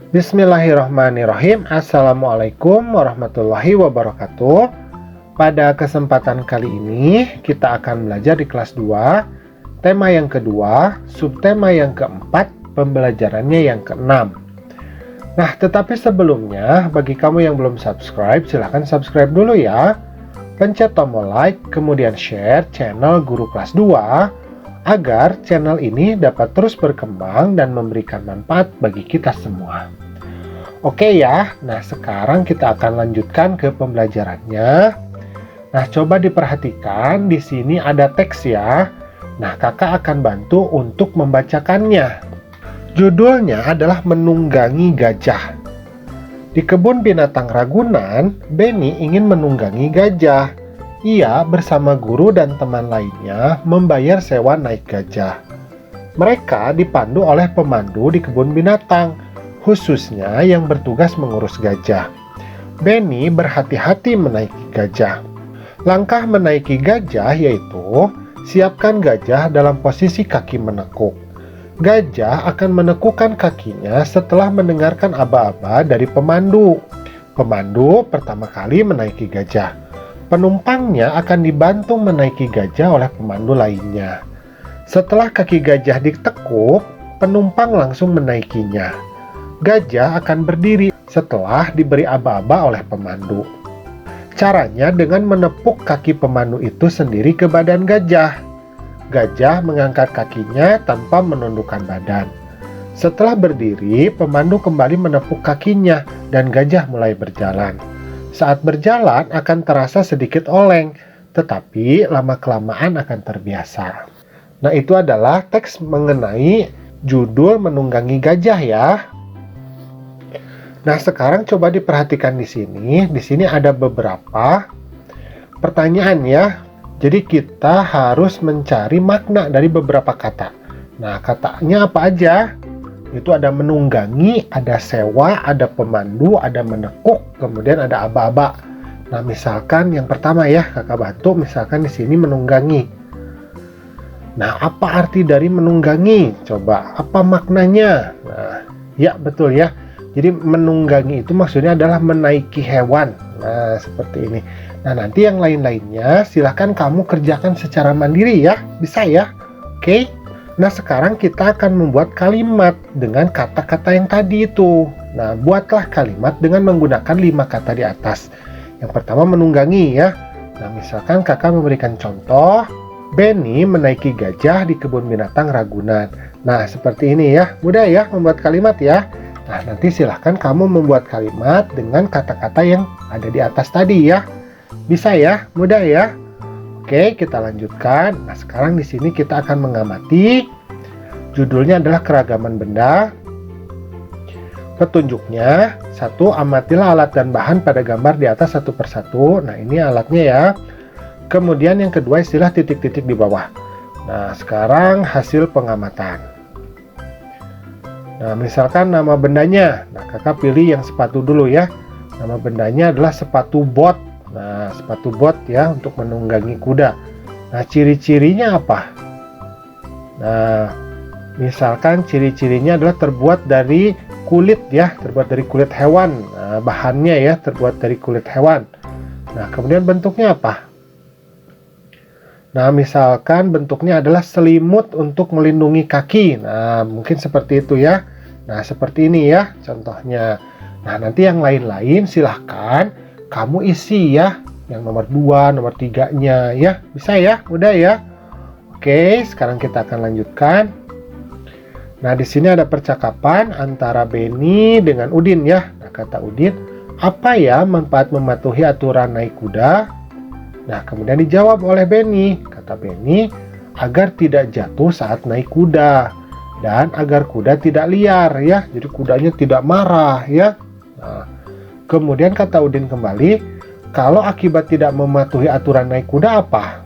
Bismillahirrahmanirrahim. Assalamualaikum warahmatullahi wabarakatuh. Pada kesempatan kali ini kita akan belajar di kelas 2, tema yang kedua, subtema yang keempat, pembelajarannya yang keenam. Nah, tetapi sebelumnya bagi kamu yang belum subscribe, silahkan subscribe dulu ya. Pencet tombol like, kemudian share channel Guru Kelas 2 agar channel ini dapat terus berkembang dan memberikan manfaat bagi kita semua. Oke ya, nah sekarang kita akan lanjutkan ke pembelajarannya. Nah, coba diperhatikan, di sini ada teks ya. Nah, kakak akan bantu untuk membacakannya. Judulnya adalah Menunggangi Gajah. Di kebun binatang Ragunan, Benny ingin menunggangi gajah. Ia bersama guru dan teman lainnya membayar sewa naik gajah. Mereka dipandu oleh pemandu di kebun binatang, khususnya yang bertugas mengurus gajah. Benny berhati-hati menaiki gajah. Langkah menaiki gajah yaitu siapkan gajah dalam posisi kaki menekuk. Gajah akan menekukkan kakinya setelah mendengarkan aba-aba dari pemandu. Pemandu pertama kali menaiki gajah. Penumpangnya akan dibantu menaiki gajah oleh pemandu lainnya. Setelah kaki gajah ditekuk, penumpang langsung menaikinya. Gajah akan berdiri setelah diberi aba-aba oleh pemandu. Caranya dengan menepuk kaki pemandu itu sendiri ke badan gajah. Gajah mengangkat kakinya tanpa menundukkan badan. Setelah berdiri, pemandu kembali menepuk kakinya dan gajah mulai berjalan. Saat berjalan akan terasa sedikit oleng, tetapi lama-kelamaan akan terbiasa. Nah, itu adalah teks mengenai judul Menunggangi Gajah ya. Nah, sekarang coba diperhatikan di sini. Di sini ada beberapa pertanyaan ya. Jadi kita harus mencari makna dari beberapa kata. Nah, katanya apa aja? Itu ada menunggangi, ada sewa, ada pemandu, ada menekuk, kemudian ada aba-aba. Nah, misalkan yang pertama ya, kakak bantu, misalkan di sini menunggangi. Nah, apa arti dari menunggangi? Coba, apa maknanya? Nah, ya betul ya. Jadi menunggangi itu maksudnya adalah menaiki hewan. Nah, seperti ini. Nah, nanti yang lain-lainnya silahkan kamu kerjakan secara mandiri ya. Bisa ya? Oke? Nah, sekarang kita akan membuat kalimat dengan kata-kata yang tadi itu. Nah, buatlah kalimat dengan menggunakan 5 kata di atas. Yang pertama menunggangi ya. Nah, misalkan kakak memberikan contoh, Benny menaiki gajah di kebun binatang Ragunan. Nah, seperti ini ya. Mudah ya membuat kalimat ya. Nah, nanti silahkan kamu membuat kalimat dengan kata-kata yang ada di atas tadi ya. Bisa ya? Mudah ya? Oke, kita lanjutkan. Nah, sekarang di sini kita akan mengamati. Judulnya adalah keragaman benda. Petunjuknya, 1. Amatilah alat dan bahan pada gambar di atas satu persatu. Nah, ini alatnya ya. Kemudian yang kedua, istilah titik-titik di bawah. Nah, sekarang hasil pengamatan. Nah, misalkan nama bendanya. Nah, kakak pilih yang sepatu dulu ya. Nama bendanya adalah sepatu bot. Nah, sepatu bot ya untuk menunggangi kuda. Nah, ciri-cirinya apa? Nah, misalkan ciri-cirinya adalah terbuat dari kulit ya, terbuat dari kulit hewan. Nah, bahannya ya terbuat dari kulit hewan. Nah, kemudian bentuknya apa? Nah, misalkan bentuknya adalah selimut untuk melindungi kaki. Nah, mungkin seperti itu ya. Nah, seperti ini ya contohnya. Nah, nanti yang lain-lain silahkan kamu isi ya, yang nomor 2, nomor 3-nya ya. Bisa ya? Udah ya? Oke, sekarang kita akan lanjutkan. Nah, di sini ada percakapan antara Benny dengan Udin ya. Nah, kata Udin, apa ya manfaat mematuhi aturan naik kuda? Nah, kemudian dijawab oleh Benny. Kata Benny, agar tidak jatuh saat naik kuda. Dan agar kuda tidak liar ya. Jadi kudanya tidak marah ya. Nah, kemudian kata Udin kembali, kalau akibat tidak mematuhi aturan naik kuda apa?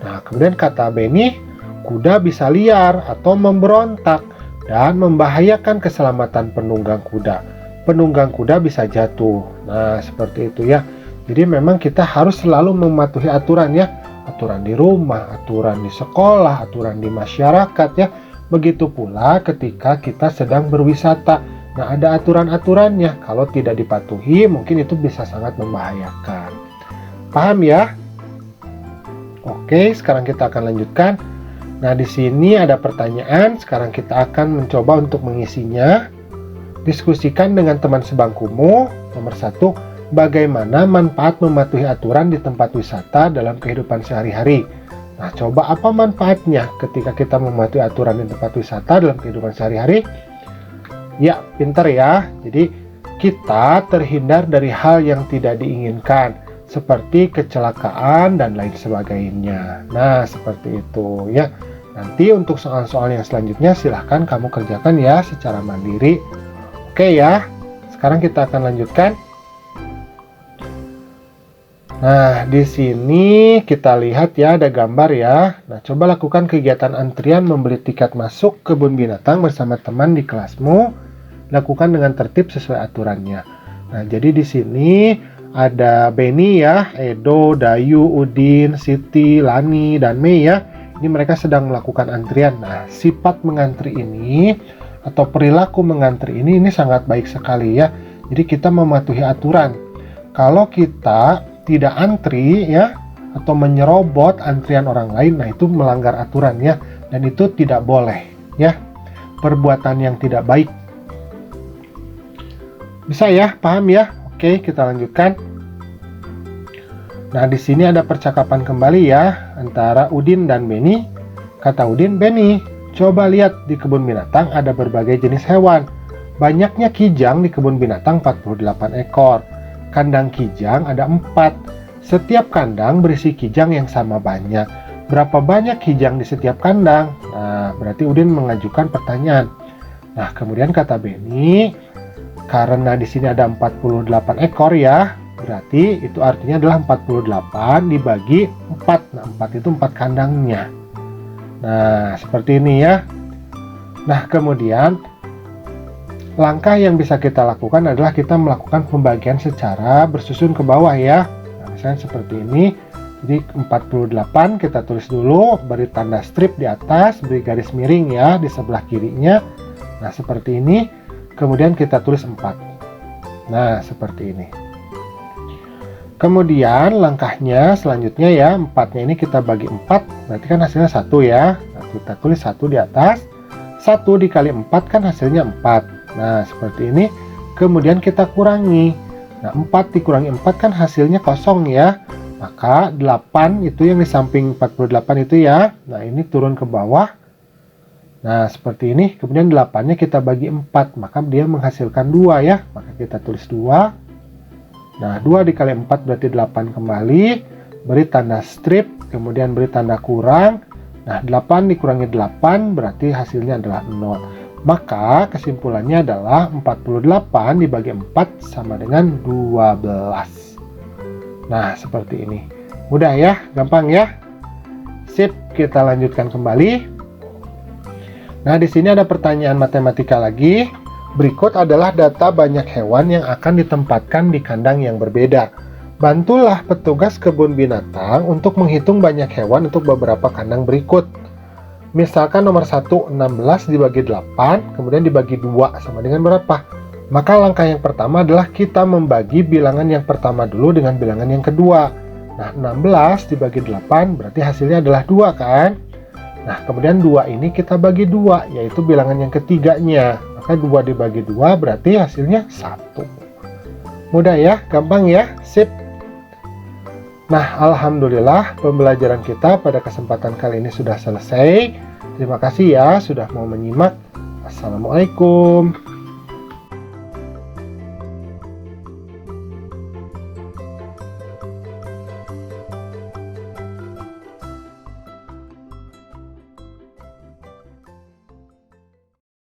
Nah, kemudian kata Benny, kuda bisa liar atau memberontak dan membahayakan keselamatan penunggang kuda. Penunggang kuda bisa jatuh. Nah, seperti itu ya. Jadi memang kita harus selalu mematuhi aturan ya. Aturan di rumah, aturan di sekolah, aturan di masyarakat ya. Begitu pula ketika kita sedang berwisata. Nah, ada aturan-aturannya. Kalau tidak dipatuhi, mungkin itu bisa sangat membahayakan. Paham ya? Oke, sekarang kita akan lanjutkan. Nah, di sini ada pertanyaan. Sekarang kita akan mencoba untuk mengisinya. Diskusikan dengan teman sebangkumu. Nomor 1, bagaimana manfaat mematuhi aturan di tempat wisata dalam kehidupan sehari-hari? Nah, coba apa manfaatnya ketika kita mematuhi aturan di tempat wisata dalam kehidupan sehari-hari? Ya, pintar ya. Jadi, kita terhindar dari hal yang tidak diinginkan, seperti kecelakaan dan lain sebagainya. Nah, seperti itu ya. Nanti untuk soal-soal yang selanjutnya silahkan kamu kerjakan ya secara mandiri. Oke ya, sekarang kita akan lanjutkan. Nah, di sini kita lihat ya ada gambar ya. Nah, coba lakukan kegiatan antrian membeli tiket masuk kebun binatang bersama teman di kelasmu. Lakukan dengan tertib sesuai aturannya. Nah, jadi di sini ada Benny ya, Edo, Dayu, Udin, Siti, Lani, dan Mei ya. Ini mereka sedang melakukan antrian. Nah, sifat mengantri ini atau perilaku mengantri ini sangat baik sekali ya. Jadi kita mematuhi aturan. Kalau kita tidak antri ya atau menyerobot antrian orang lain, nah itu melanggar aturan ya, dan itu tidak boleh ya. Perbuatan yang tidak baik. Bisa ya, paham ya? Oke, kita lanjutkan. Nah, di sini ada percakapan kembali ya antara Udin dan Benny. Kata Udin, "Benny, coba lihat di kebun binatang ada berbagai jenis hewan. Banyaknya kijang di kebun binatang 48 ekor. Kandang kijang ada 4. Setiap kandang berisi kijang yang sama banyak. Berapa banyak kijang di setiap kandang?" Nah, berarti Udin mengajukan pertanyaan. Nah, kemudian kata Benny, karena di sini ada 48 ekor ya, berarti itu artinya adalah 48 dibagi 4. Nah, 4 itu 4 kandangnya. Nah, seperti ini ya. Nah, kemudian langkah yang bisa kita lakukan adalah kita melakukan pembagian secara bersusun ke bawah ya. Nah, misalnya seperti ini. Jadi 48 kita tulis dulu, beri tanda strip di atas, beri garis miring ya di sebelah kirinya. Nah, seperti ini. Kemudian kita tulis 4. Nah, seperti ini. Kemudian langkahnya selanjutnya ya, 4-nya ini kita bagi 4, berarti kan hasilnya 1 ya. Nah, kita tulis 1 di atas. 1 dikali 4 kan hasilnya 4. Nah, seperti ini. Kemudian kita kurangi. Nah, 4 dikurangi 4 kan hasilnya kosong ya. Maka 8 itu yang di samping 48 itu ya. Nah, ini turun ke bawah. Nah, seperti ini. Kemudian 8-nya kita bagi 4, maka dia menghasilkan 2 ya. Maka kita tulis 2. Nah, 2 dikali 4 berarti 8 kembali. Beri tanda strip, kemudian beri tanda kurang. Nah, 8 dikurangi 8 berarti hasilnya adalah 0. Maka kesimpulannya adalah 48 dibagi 4 sama dengan 12. Nah, seperti ini. Mudah ya, gampang ya. Sip, kita lanjutkan kembali. Nah, di sini ada pertanyaan matematika lagi. Berikut adalah data banyak hewan yang akan ditempatkan di kandang yang berbeda. Bantulah petugas kebun binatang untuk menghitung banyak hewan untuk beberapa kandang berikut. Misalkan nomor 1, 16 dibagi 8, kemudian dibagi 2 sama dengan berapa? Maka langkah yang pertama adalah kita membagi bilangan yang pertama dulu dengan bilangan yang kedua. Nah, 16 dibagi 8 berarti hasilnya adalah 2 kan? Nah, kemudian 2 ini kita bagi 2, yaitu bilangan yang ketiganya. Maka 2 dibagi 2 berarti hasilnya 1. Mudah ya, gampang ya, sip. Nah, alhamdulillah pembelajaran kita pada kesempatan kali ini sudah selesai. Terima kasih ya sudah mau menyimak. Assalamualaikum.